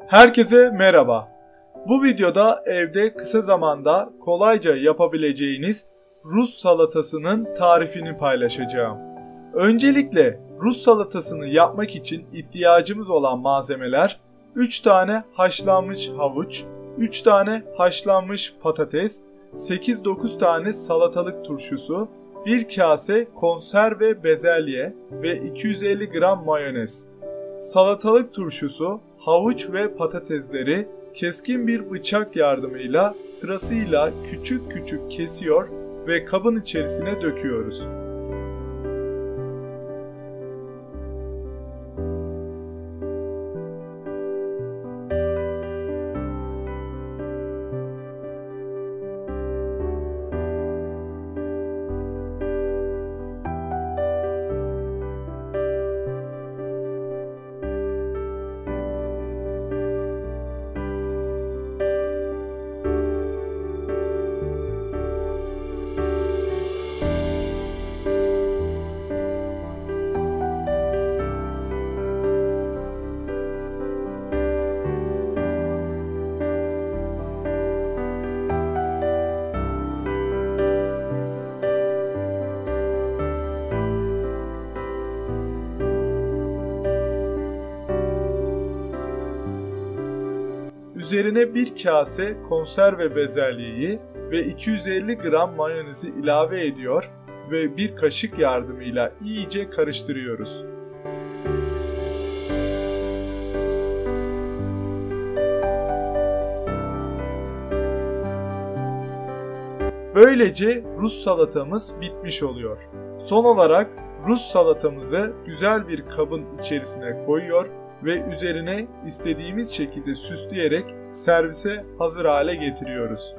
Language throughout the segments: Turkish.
Herkese merhaba. Bu videoda evde kısa zamanda kolayca yapabileceğiniz Rus salatasının tarifini paylaşacağım. Öncelikle Rus salatasını yapmak için ihtiyacımız olan malzemeler 3 tane haşlanmış havuç, 3 tane haşlanmış patates, 8-9 tane salatalık turşusu, 1 kase konserve bezelye ve 250 gram mayonez. Salatalık turşusu, havuç ve patatesleri keskin bir bıçak yardımıyla sırasıyla küçük küçük kesiyor ve kabın içerisine döküyoruz. Üzerine 1 kase konserve bezelyeyi ve 250 gram mayonezi ilave ediyor ve bir kaşık yardımıyla iyice karıştırıyoruz. Böylece Rus salatamız bitmiş oluyor. Son olarak Rus salatamızı güzel bir kabın içerisine koyuyor ve üzerine istediğimiz şekilde süsleyerek servise hazır hale getiriyoruz.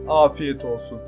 Afiyet olsun.